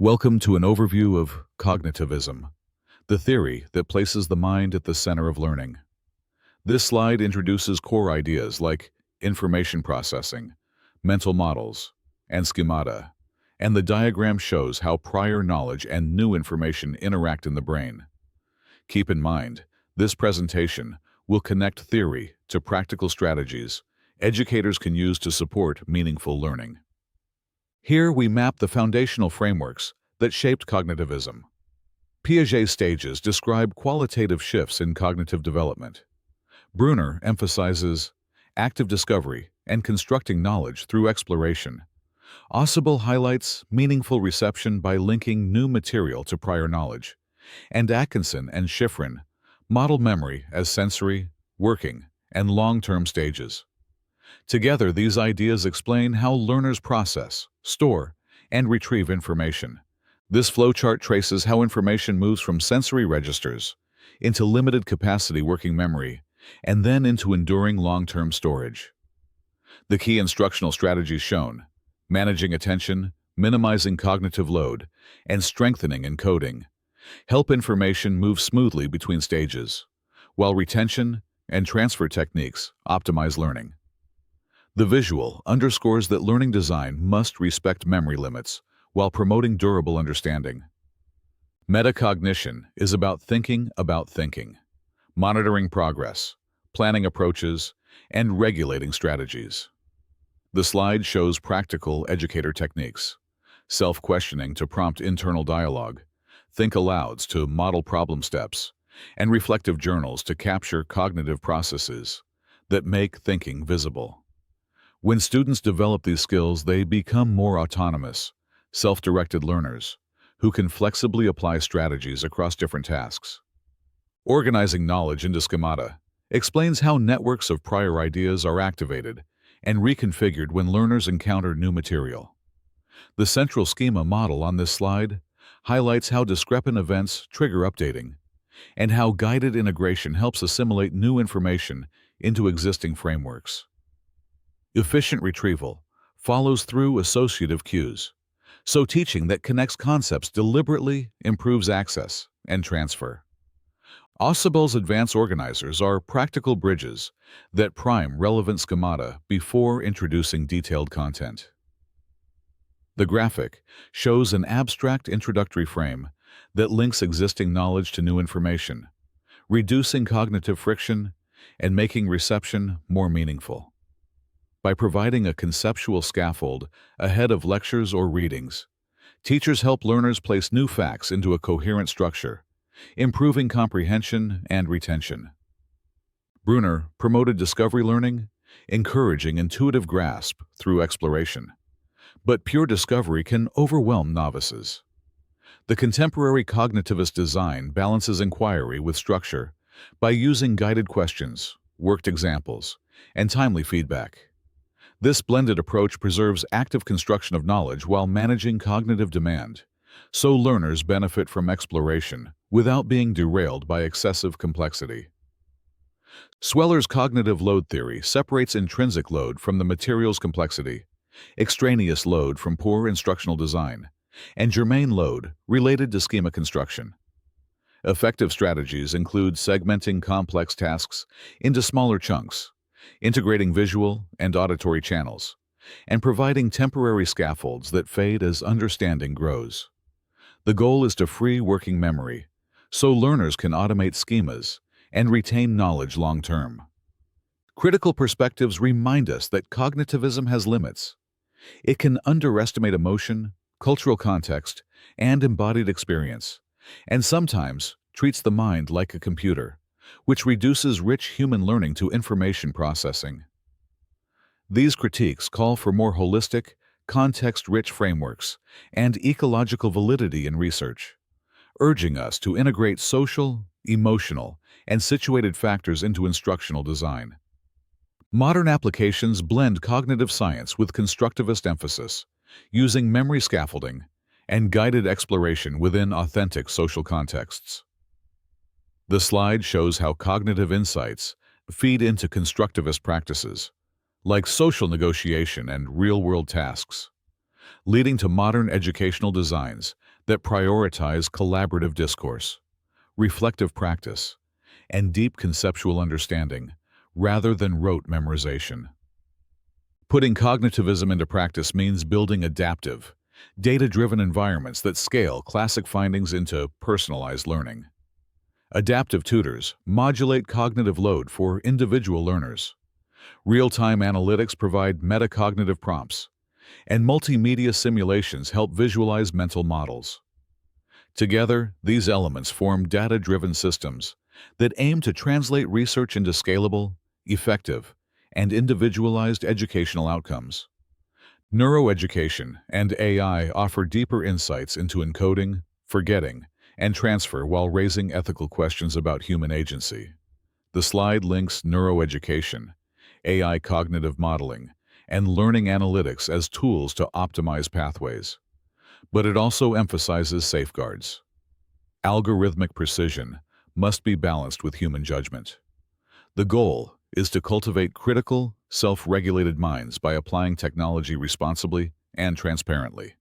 Welcome to an overview of cognitivism, the theory that places the mind at the center of learning. This slide introduces core ideas like information processing, mental models, and schemata, and the diagram shows how prior knowledge and new information interact in the brain. Keep in mind, this presentation will connect theory to practical strategies educators can use to support meaningful learning. Here we map the foundational frameworks that shaped cognitivism. Piaget's stages describe qualitative shifts in cognitive development. Bruner emphasizes active discovery and constructing knowledge through exploration. Ausubel highlights meaningful reception by linking new material to prior knowledge. And Atkinson and Schifrin model memory as sensory, working, and long-term stages. Together, these ideas explain how learners process, store, and retrieve information. This flowchart traces how information moves from sensory registers into limited-capacity working memory and then into enduring long-term storage. The key instructional strategies shown: managing attention, minimizing cognitive load, and strengthening encoding, help information move smoothly between stages, while retention and transfer techniques optimize learning. The visual underscores that learning design must respect memory limits while promoting durable understanding. Metacognition is about thinking, monitoring progress, planning approaches, and regulating strategies. The slide shows practical educator techniques: self-questioning to prompt internal dialogue, think alouds to model problem steps, and reflective journals to capture cognitive processes that make thinking visible. When students develop these skills, they become more autonomous, self-directed learners who can flexibly apply strategies across different tasks. Organizing knowledge into schemata explains how networks of prior ideas are activated and reconfigured when learners encounter new material. The central schema model on this slide highlights how discrepant events trigger updating and how guided integration helps assimilate new information into existing frameworks. Efficient retrieval follows through associative cues, so teaching that connects concepts deliberately improves access and transfer. Ausubel's advanced organizers are practical bridges that prime relevant schemata before introducing detailed content. The graphic shows an abstract introductory frame that links existing knowledge to new information, reducing cognitive friction and making reception more meaningful. By providing a conceptual scaffold ahead of lectures or readings, teachers help learners place new facts into a coherent structure, improving comprehension and retention. Bruner promoted discovery learning, encouraging intuitive grasp through exploration. But pure discovery can overwhelm novices. The contemporary cognitivist design balances inquiry with structure by using guided questions, worked examples, and timely feedback. This blended approach preserves active construction of knowledge while managing cognitive demand, so learners benefit from exploration without being derailed by excessive complexity. Sweller's cognitive load theory separates intrinsic load from the material's complexity, extraneous load from poor instructional design, and germane load related to schema construction. Effective strategies include segmenting complex tasks into smaller chunks, integrating visual and auditory channels, and providing temporary scaffolds that fade as understanding grows. The goal is to free working memory, so learners can automate schemas and retain knowledge long-term. Critical perspectives remind us that cognitivism has limits. It can underestimate emotion, cultural context, and embodied experience, and sometimes treats the mind like a computer, which reduces rich human learning to information processing. These critiques call for more holistic, context-rich frameworks and ecological validity in research, urging us to integrate social, emotional, and situated factors into instructional design. Modern applications blend cognitive science with constructivist emphasis, using memory scaffolding and guided exploration within authentic social contexts. The slide shows how cognitive insights feed into constructivist practices, like social negotiation and real-world tasks, leading to modern educational designs that prioritize collaborative discourse, reflective practice, and deep conceptual understanding rather than rote memorization. Putting cognitivism into practice means building adaptive, data-driven environments that scale classic findings into personalized learning. Adaptive tutors modulate cognitive load for individual learners. Real-time analytics provide metacognitive prompts, and multimedia simulations help visualize mental models. Together, these elements form data-driven systems that aim to translate research into scalable, effective, and individualized educational outcomes. Neuroeducation and AI offer deeper insights into encoding, forgetting, and transfer while raising ethical questions about human agency. The slide links neuroeducation, AI cognitive modeling, and learning analytics as tools to optimize pathways. But it also emphasizes safeguards. Algorithmic precision must be balanced with human judgment. The goal is to cultivate critical, self-regulated minds by applying technology responsibly and transparently.